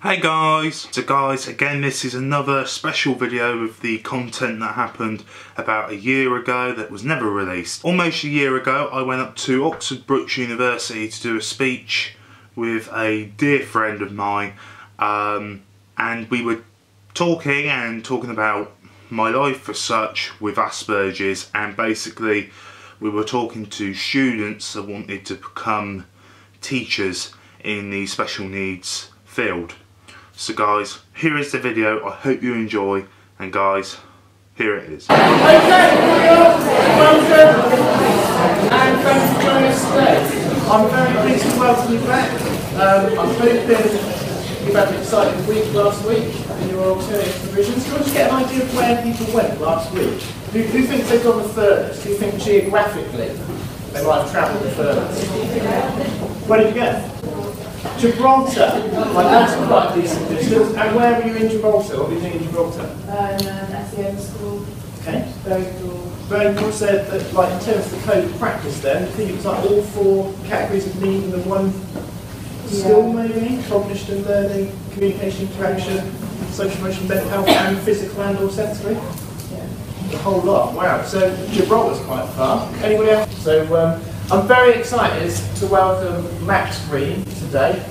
Hey guys! So guys, again this is another special video of the content that happened about a year ago that was never released. Almost a year ago I went up to Oxford Brookes University to do a speech with a dear friend of mine, and we were talking about my life as such with Asperges, and basically we were talking to students that wanted to become teachers in the special needs field. So guys, here is the video. I hope you enjoy, and guys, here it is. Okay, welcome, and thanks for joining us today. I'm very pleased to welcome you back. I'm hoping you've had an exciting week last week in your alternative provisions. Do you want to get an idea of where people went last week? Who thinks they've gone the furthest? Who think geographically they might have travelled the furthest? Where did you go? Gibraltar. Well, that's quite a decent distance. And where were you in Gibraltar? What were you doing in Gibraltar? SEM school. Okay. Very cool. Very cool. So, like in terms of the code of practice, then, I think it was like all four categories of need in the one skill, maybe? Cognition, learning, communication, interaction, social, emotional, mental health, and physical and/or sensory. Yeah. The whole lot. Wow. So Gibraltar's quite far. Anybody else? So I'm very excited to welcome Max Green today.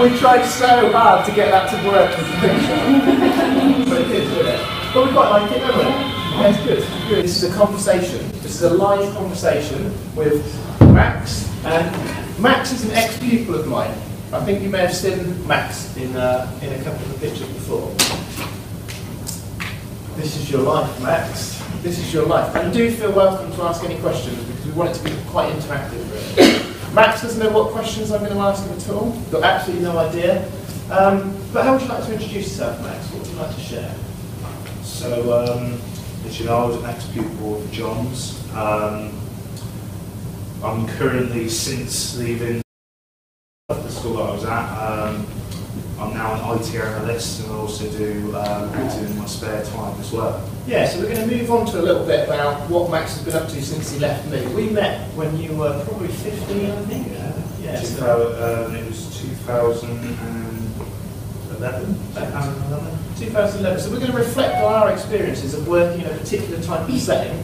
We tried so hard to get that to work as a picture. But it did, didn't it? But we quite like it, don't we? Yeah, it's good. Good. This is a conversation. This is a live conversation with Max. And Max is an ex-pupil of mine. I think you may have seen Max in a couple of the pictures before. This is your life, Max. This is your life. And do feel welcome to ask any questions, because we want it to be quite interactive, really. Max doesn't know what questions I'm going to ask him at all. Got absolutely no idea. But how would you like to introduce yourself, Max? What would you like to share? So, as you know, I was an ex-pupil of John's. I'm currently, since leaving the school that I was at, I'm now an IT analyst, and I also do acting in my spare time as well. Yeah, so we're going to move on to a little bit about what Max has been up to since he left me. We met when you were probably 15, I think. Yeah. It was 2011. 2011. So we're going to reflect on our experiences of working in a particular type of setting.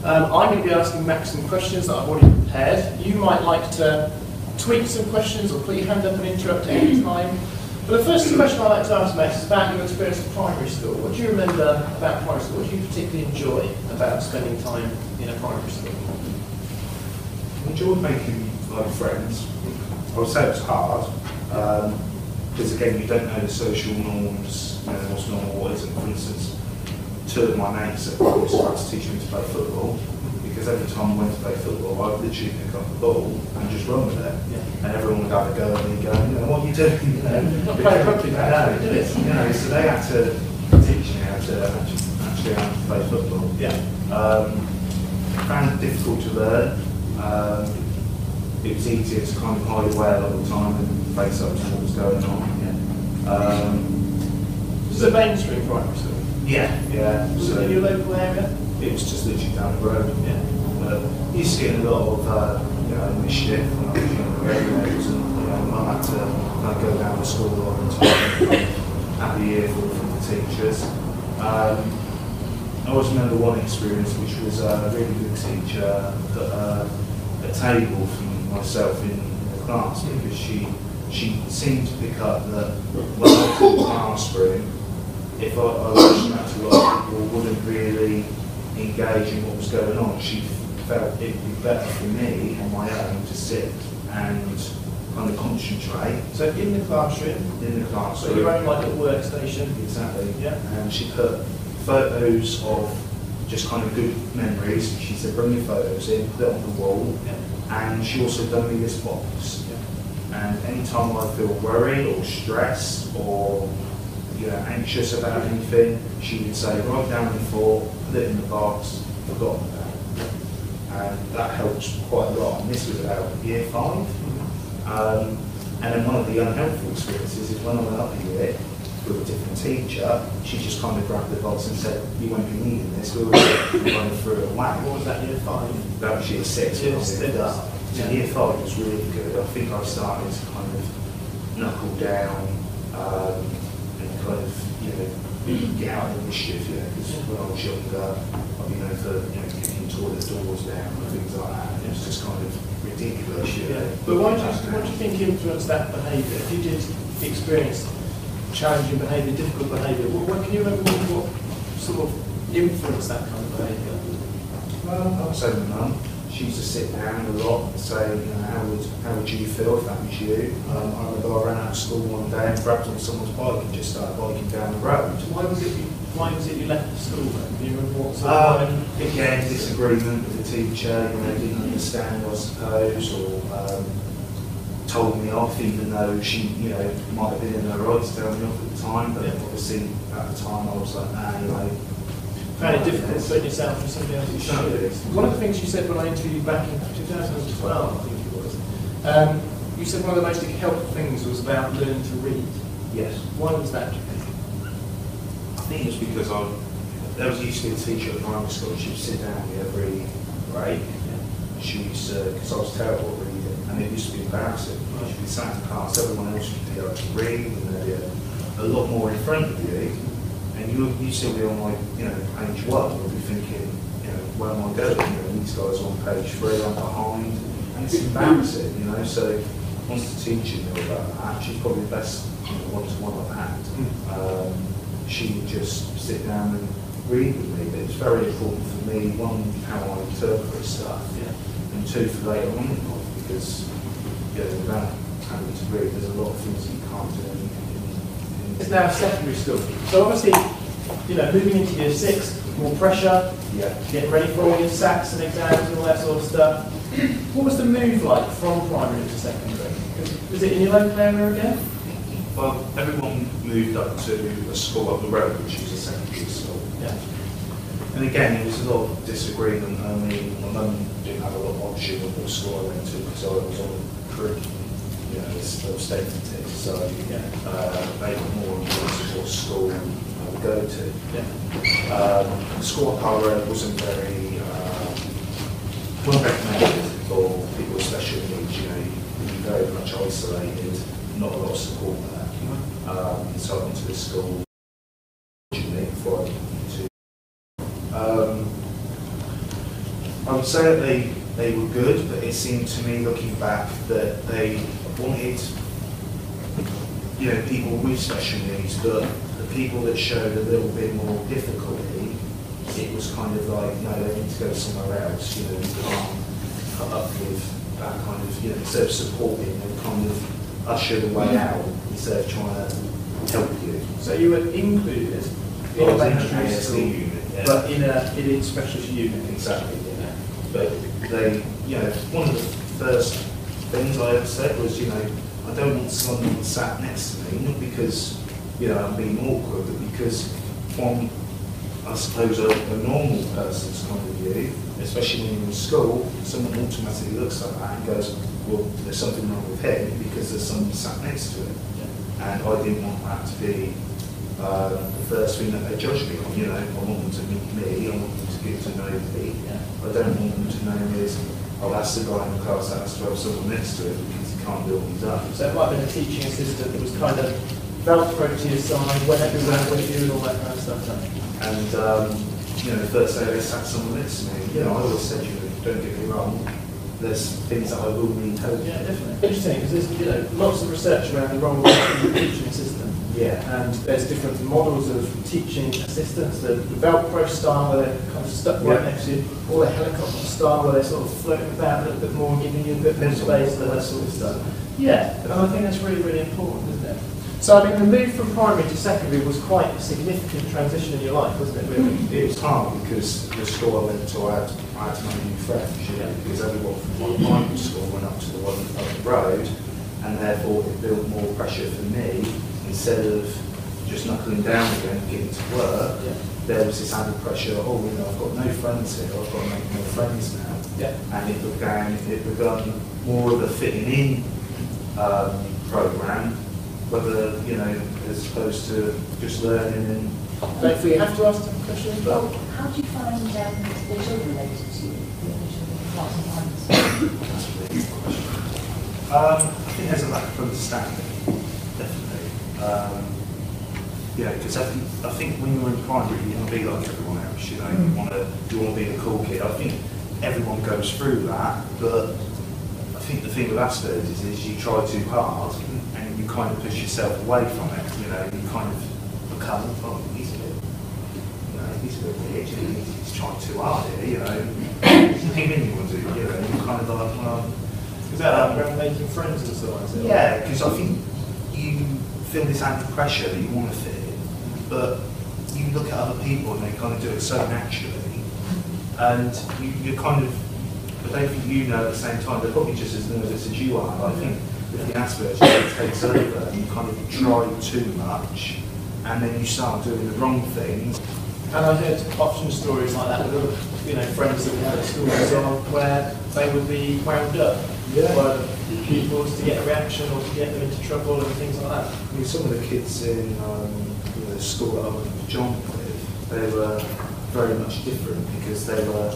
I'm going to be asking Max some questions that I've already prepared. You might like to tweak some questions or put your hand up and interrupt at any time. But the first question I'd like to ask, Max, is about your experience of primary school. What do you remember about primary school? What do you particularly enjoy about spending time in a primary school? I enjoyed making friends. I would say it was hard, because again, you don't know the social norms, you know, what's normal, what isn't. For instance, two of my mates at primary school had to teach me to play football, because every time I went to play football, I would literally pick up the ball and just run with it. Yeah. And everyone would have a go at me going, you know, what are you doing? You know, not playing rugby, no, did it? You know, so they had to teach me how to actually play football. Yeah. I found it difficult to learn. It was easier to kind of hide away a lot of the time and face up to what was going on. Yeah. Was it mainstream primary school? Yeah. Was it in your local area? It was just literally down the road. Yeah. Used to get a lot of mischief when I was younger anyways, and I had to kind of go down to school a lot of the time at the earful from the teachers. I always remember one experience, which was a really good teacher put a table for myself in the class, because she seemed to pick up that when I was in the classroom, if I was that to a lot of people wouldn't really engage in what was going on, she felt it would be better for me on my own to sit and kind of concentrate. So in the classroom? In the classroom. So your own like little workstation? Exactly. Yeah. And she put photos of just kind of good memories. She said, bring your photos in, put it on the wall. Yeah. And she also done me this box. Yeah. And anytime I feel worried or stressed or anxious about anything, she would say, write down the thought, put it in the box, forgot about it. And that helps quite a lot. And this was about year 5. And then one of the unhelpful experiences is when I went up a year, with a different teacher, she just kind of grabbed the box and said, "You won't be needing this." We were running through it away. What was that, year 5? That was year 6. Year 6. So year 5 was really good. I think I started to kind of knuckle down and kind of, you know, get out of the mischief, you know, because when I was younger, I'd be known for, you know, kicking toilet doors down and things like that. It was just kind of ridiculous, you know. But what do you think influenced that behaviour? If you did experience challenging behaviour, difficult behaviour, what can you remember what sort of influenced that kind of behaviour? Well, I would say my mum. She used to sit down a lot and say, you know, how would you feel if that was you? I remember I ran out of school one day and grabbed on someone's bike and just started biking down the road. Why was it you left the school then? Do you remember what sort of again, disagreement with the teacher, you know, didn't understand, I suppose, or told me off, even though she, you know, might have been in her right to tell me off at the time, but obviously at the time I was like, nah, you know. Found it difficult putting yourself in somebody else's shoes. One of the things you said when I interviewed you back in 2012, I think it was, you said one of the most helpful things was about learning to read. Yes. Why was that, do you think? I think it was because there was used to be a teacher at primary school, she would sit down with me every break. She used to, because I was terrible at reading, and it used to be embarrassing. She'd be sat in class, everyone else would be able to read, and they'd be a lot more in front of you. And you still be on like, you know, page 1, you'll be thinking, you know, where am I going? You know, these guys are on page 3, I'm behind, and it's embarrassing, you know. So once the teacher knew about that, she's probably the best, you know, one-to-one I've had. She would just sit down and read with me, but it's very important for me, 1, how I interpret stuff, and 2, for later on in life, because, you know, without having to read, there's a lot of things that you can't do. It's now secondary school. So obviously, you know, moving into year 6, more pressure, getting ready for all your SATs and exams and all that sort of stuff. What was the move like from primary to secondary? Was it in your local area again? Well, everyone moved up to a school up the road, which is a secondary school. Yeah. And again, there was a lot of disagreement. I mean, my mum didn't have a lot of option of what school I went to because I was on curriculum. You know, it's still state tickets, so they were more influenced of what school I would go to. The school up our road wasn't very well recommended for people with special needs. You know, you'd be very much isolated, not a lot of support there. So I went to this school originally before I came to. I would say that they were good, but it seemed to me, looking back, that they wanted, you know, people with special needs, but the people that showed a little bit more difficulty, it was kind of like, no, they need to go somewhere else. You know, you can't put up with that kind of, you know, instead of supporting, they kind of usher the way out instead of trying to help you. So you were included in a mainstream school, unit, but in a specialist unit. Exactly, yeah. But they, you know, one of the first things I ever said was, you know, I don't want someone sat next to me, not because, you know, I'm being awkward, but because from, I suppose, a normal person's point of view, especially when you're in school, someone automatically looks at that and goes, well, there's something wrong with him because there's someone sat next to him. And I didn't want that to be the first thing that they judge me on. You know, I want them to meet me, I want them to get to know me. I don't want them to know me as, oh, that's the guy in the class that has to have someone next to him because he can't do what he's done. So it might have been a teaching assistant that was kind of velcro to your side, went everywhere with you and all that kind of stuff. And, you know, the first day they sat someone next to me, you know, I always said, you know, don't get me wrong, there's things that I will need help. Yeah, definitely. Interesting, because there's, you know, lots of research around the role of the teaching assistant. Yeah. And there's different models of teaching assistants, the Velcro style where they're kind of stuck right next to you, or the helicopter style where they're sort of floating about a little bit more, giving you a bit more space, that sort of stuff. Yeah, and I think that's really, really important, isn't it? So, I mean, the move from primary to secondary was quite a significant transition in your life, wasn't it, really? It was hard because the school I went to, I had to make new friends, you know, because everyone from my primary school went up to the one up the road, and therefore it built more pressure for me. Instead of just knuckling down again and getting to work, there was this added pressure, oh, you know, I've got no friends here, I've got to make more friends now. And it began more of a fitting in program, whether, you know, as opposed to just learning and... Hopefully you have to ask them questions as well. How do you find the children related to you, the other children in class and ones? That's a really good question. I think there's a lack of understanding, definitely. Yeah, because I think when you're in primary, you want to be like everyone else. You know, you want to be the cool kid. I think everyone goes through that, but I think the thing with Asperges is you try too hard and you kind of push yourself away from it. You know, you kind of become, oh, he's a bit weird. You know, he's trying too hard here. You know, nothing anyone do. You know, you kind of like, well. Is that around making friends and so on? Yeah, because I think you feel this anti-pressure that you want to fit in, but you look at other people and they kind of do it so naturally, and you're kind of, I don't think you know at the same time, they're probably just as nervous as you are. I think with the Asperges, it takes over, and you kind of try too much, and then you start doing the wrong things. And I heard often stories like that with other, you know, friends that we had at school and so on, where they would be wound up by the pupils to get a reaction or to get them into trouble and things like that. I mean, some of the kids in the school that I went to John with, they were very much different because they were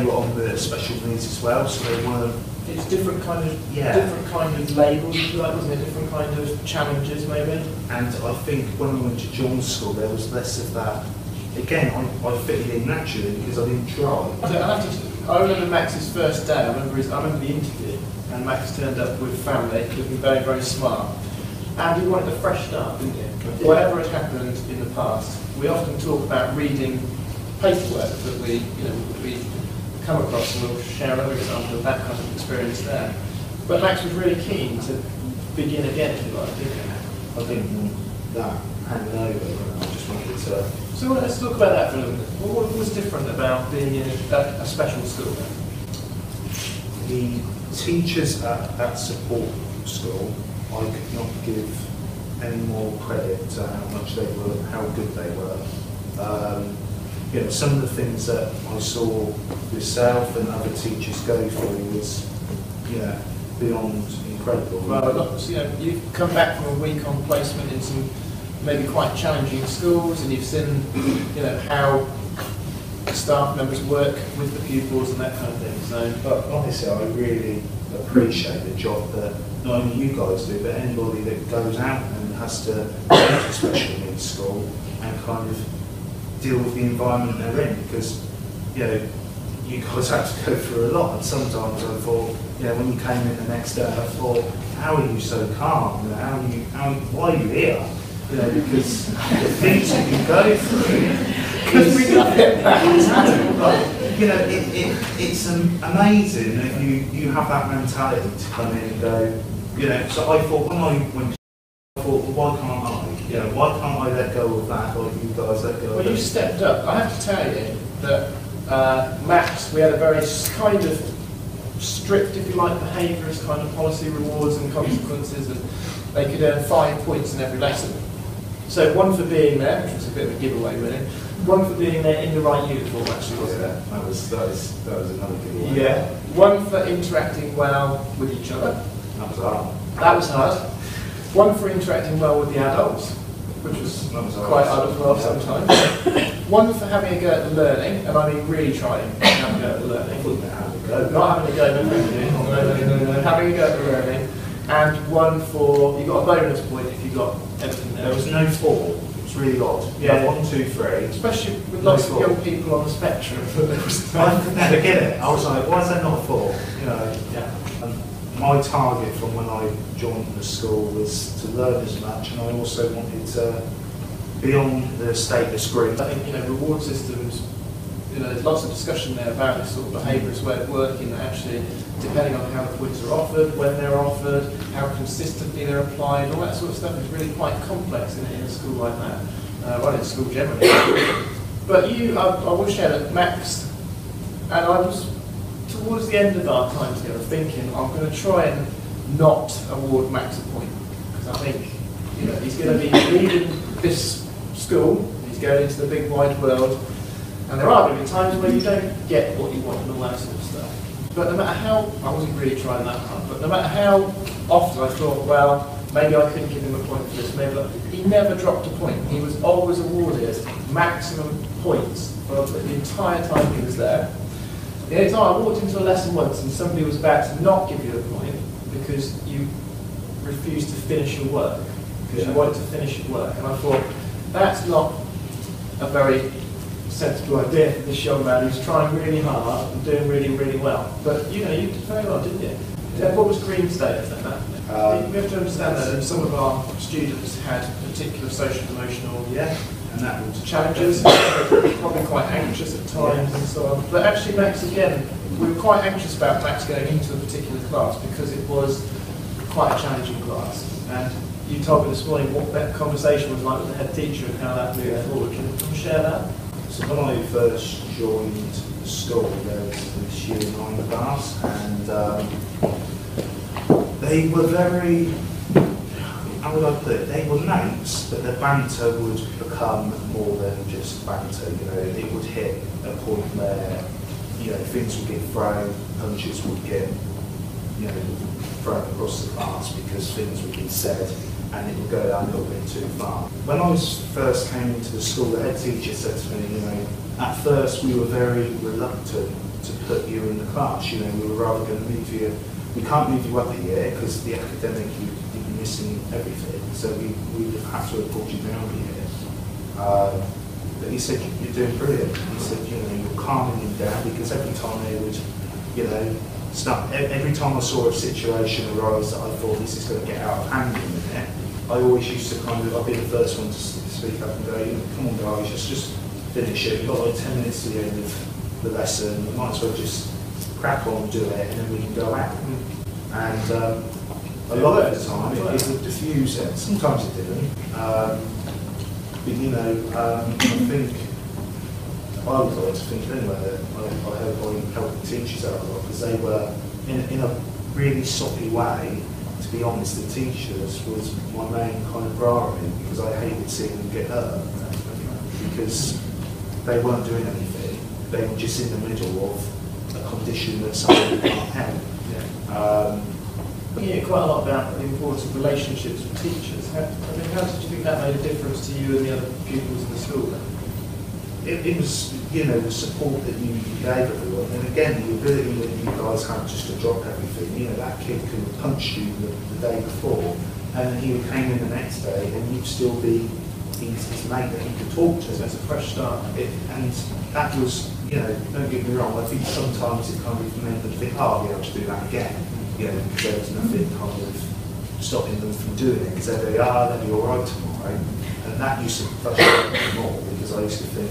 on the special needs as well, so they weren't. It's different kind of labels, if you like, wasn't it? Different kind of challenges, maybe. And I think when I went to John's school, there was less of that. Again, I fitted in naturally because I didn't try. I remember Max's first day. I remember the interview, and Max turned up with family, looking very, very smart. And he wanted a fresh start, didn't he? Yeah. Whatever had happened in the past, we often talk about reading paperwork that we come across, and we'll share another example of that kind of experience there. But Max was really keen to begin again, if you like, didn't he? I think that hanging over, I just wanted to... So let's talk about that for a little bit. What was different about being in a special school then? The teachers at that support school, I could not give any more credit to how much they were, how good they were. You know, some of the things that I saw yourself and other teachers go through was, you know, beyond incredible. Well, you know, you've come back from a week on placement in some maybe quite challenging schools, and you've seen, you know, how staff members work with the pupils and that kind of thing. So, but honestly, I really appreciate the job that not only you guys do, but anybody that goes out and has to go to special needs school and kind of deal with the environment they're in, because, you know, you guys have to go through a lot, and sometimes I thought, you know, when you came in the next day, I thought, how are you so calm? You know, why are you here? You know, because the things that you go through, because we love it. You know, it's amazing that you have that mentality to come in and go, you know. So I thought I thought, well, why can't I? You know, why can't I let go of that like you guys let go of it? Well, you stepped up. I have to tell you that Max, we had a very kind of strict, if you like, behaviourist kind of policy, rewards and consequences, and they could earn 5 points in every lesson. So one for being there, which was a bit of a giveaway really, one for being there in the right uniform actually, wasn't it? That was another giveaway. Yeah. One for interacting well with each other. That was hard. That was hard. One for interacting well with the adults, which was quite hard as well sometimes. One for having a go at the learning, and I mean really trying to have a go at the learning. Not having a go, no, having a go at the learning. And one for, you got a bonus point if you got everything there. There was no 4. It was really odd. Yeah. 1, 2, 3. Especially with lots of young people on the spectrum. I could never get it. I was like, why is that not a 4? You know. Yeah. And my target from when I joined the school was to learn as much, and I also wanted to be on the status grid. I think, you know, reward systems, you know, there's lots of discussion there about this sort of behaviourist way of working that actually, depending on how the points are offered, when they're offered, how consistently they're applied, all that sort of stuff is really quite complex in a school like that, well, in school generally. But I will share that Max, and I was towards the end of our time together thinking I'm going to try and not award Max a point, because I think, you know, he's going to be leaving this school, he's going into the big wide world, and there are going to be times where you don't get what you want and all that sort of stuff. But no matter how, I wasn't really trying that hard, but no matter how often I thought, well, maybe I couldn't give him a point for this, maybe not. He never dropped a point. He was always awarded maximum points for the entire time he was there. The only time I walked into a lesson once and somebody was about to not give you a point because you refused to finish your work, because you wanted to finish your work. And I thought, that's not a very sensible idea for this young man who's trying really hard and doing really, really well. But you know, you did very well, didn't you? What was Green's status at that? We have to understand that some of our students had particular social and emotional and that was challenges, probably quite anxious at times and so on. But actually Max, again, we were quite anxious about Max going into a particular class because it was quite a challenging class. And you told me this morning what that conversation was like with the head teacher and how that moved forward. Can you share that? So when I first joined the school, there was this year 9 class, and they were very, how would I put it, they were mates, but their banter would become more than just banter. You know, it would hit a point where, you know, things would get thrown, punches would get, you know, thrown across the class because things would be said, and it would go down a little bit too far. When I first came into the school, the head teacher said to me, you know, at first we were very reluctant to put you in the class. You know, we were rather going to move you. We can't move you up a year because the academic you'd be missing everything. So we would have to have brought you down a year. But he said, you're doing brilliant. He said, you know, you're calming him down because every time they would, you know, every time I saw a situation arise that I thought this is going to get out of hand in a minute, I always used to kind of, I'd be the first one to speak up and go, you know, come on guys, just finish it. You've got like 10 minutes to the end of the lesson, you might as well just crack on and do it and then we can go out. And a lot of the time it would diffuse it, sometimes it didn't. But you know, I think, I would like to think anyway that I helped the teachers out a lot because they were, in a really soppy way, to be honest, the teachers was my main kind of priority because I hated seeing them get hurt because they weren't doing anything, they were just in the middle of a condition that somebody can't help. We hear quite a lot about the importance of relationships with teachers. How did you think that made a difference to you and the other pupils in the school? It was, you know, the support that you gave everyone, and again, the ability that you guys had just to drop everything. You know, that kid could have punched you the day before, and then he came in the next day, and you'd still be his mate that he could talk to. So it's a fresh start. And that was, you know, don't get me wrong, I think sometimes it kind of meant them to think, oh, I'll be able to do that again. You know, because there was nothing kind of stopping them from doing it, because there they are, they'll be all right tomorrow. And that used to frustrate me more, because I used to think,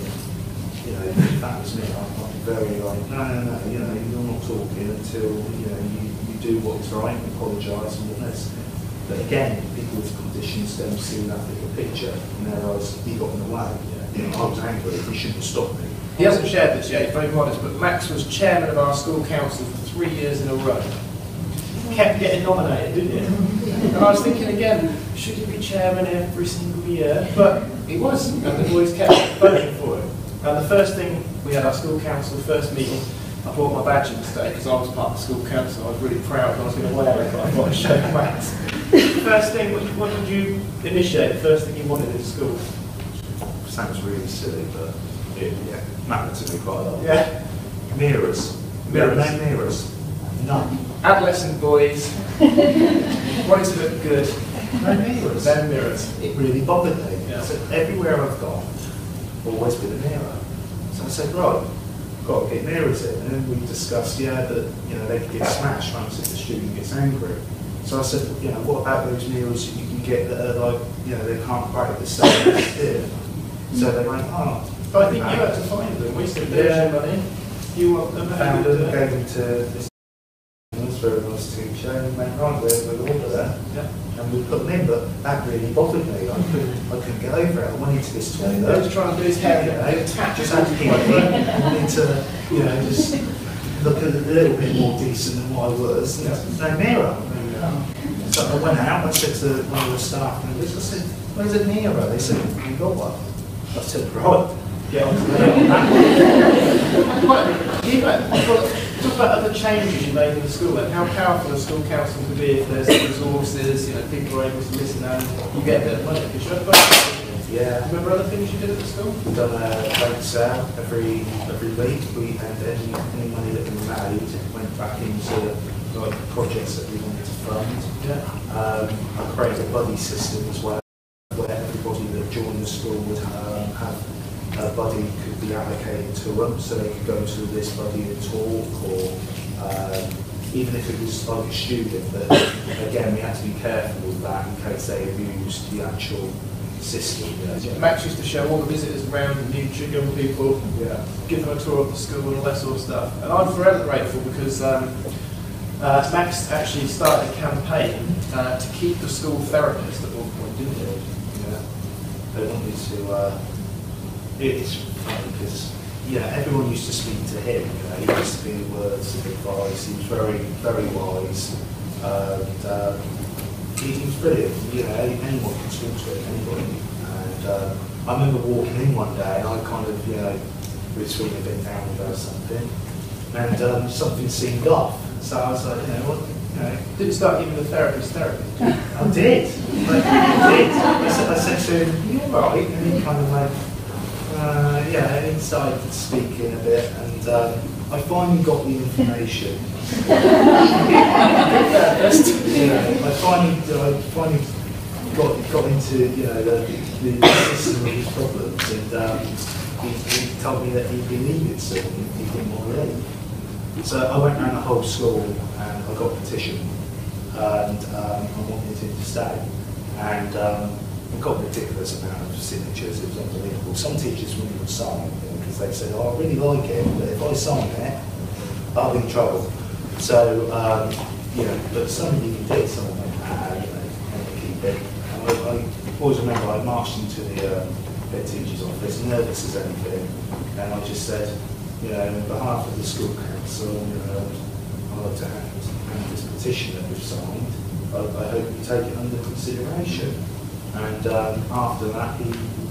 you know, if that was me, I'd be very like, no, you know, you're not talking until, you know, you do what's right and apologise and all this. But again, people with conditions don't see that bigger picture, and their eyes, he got in the way. You know, I was angry, he shouldn't have stopped me. He hasn't shared this yet, he's very modest, but Max was chairman of our school council for 3 years in a row. Kept getting nominated, didn't you? And I was thinking again, should he be chairman every single year? But he was, and the boys kept voting for him. And the first thing, we had our school council first meeting, I brought my badge in today because I was part of the school council. I was really proud I was going to wear it, but I thought I'd show Max. First thing, what did you initiate? The first thing you wanted in school? Sounds really silly, but it mattered to me quite a lot. Yeah. Mirrors. No mirrors. None. Adolescent boys wanted to look good. No mirrors. No mirrors. It really bothered me. Yeah. So everywhere I've gone, always been a mirror. So I said, right, got to get mirrors in. And then we discussed, that you know they could get smashed once if the student gets angry. So I said, you know, what about those mirrors that you can get that are like, you know, they can't break the same. So they went, oh. But I think you had to find them. We said, there's your money. You want them? Found them, gave them to this very nice teacher, and went, right, we'll order that. Yeah. And we put them in, but that really bothered me. I couldn't get over it. I wanted to this toilet. He was trying to do his hair, just had to I wanted to, you know, just look a little bit more decent than what I was. There's no mirror. So I went out, I said to one of the staff members, I said, where's a mirror? They said, you got one. I said, right, get on to that. Talk about other changes you made in the school, and how powerful a school council can be if there's resources, you know, people are able to listen and you get a bit of money. Could you Yeah. remember other things you did at the school? We've done a bank sale every week. And any money that we made went back into like projects that we wanted to fund. Yeah. I created a buddy system as well, where everybody that joined the school would have a buddy could be allocated to them, so they could go to this buddy and talk, or even if it was like a student. But again, we had to be careful with that in case they abused the actual system. Yeah. Max used to show all the visitors around the new young people, Yeah. give them a tour of the school and all that sort of stuff. And I'm forever grateful because Max actually started a campaign to keep the school therapist at one point, didn't he? Yeah. They wanted to. It's funny because everyone used to speak to him. You know, he used to be words of advice. He was very, very wise, and he was brilliant. You know, anyone could talk to him, anybody. And I remember walking in one day, and I kind of, was feeling a bit down about something, and something seemed off. So I was like, Didn't start giving the therapist therapy. I did. I did. I said to him, "You all right?" And he kind of went, and he started speaking a bit, and I finally got the information. I finally got into the system of his problems, and he told me that he'd been leaving soon. He didn't want to leave. So I went around the whole school and I got a petition, and I wanted him to stay. And I got a ridiculous amount of signatures. It was unbelievable. Some teachers wouldn't even sign because they said, "Oh, I really like it, but if I sign it, I'll be in trouble." So, but some of you did, some of them, and keep it. And I always remember I marched into the head teacher's office, nervous as anything, and I just said, on behalf of the school council, I'd like to hand this petition that we've signed. I hope you take it under consideration. And after that, he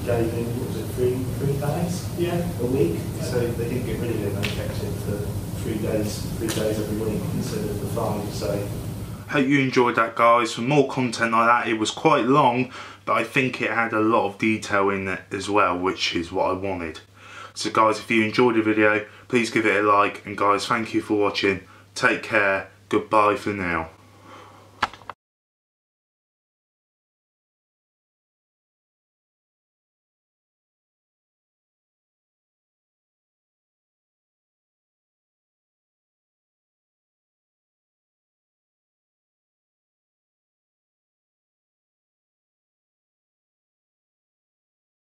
gave him, what was it, three days? Yeah. A week. So they didn't get rid of him, they kept him for 3 days every week instead of the 5. So. Hope you enjoyed that, guys. For more content like that, it was quite long, but I think it had a lot of detail in it as well, which is what I wanted. So guys, if you enjoyed the video, please give it a like, and guys, thank you for watching. Take care. Goodbye for now.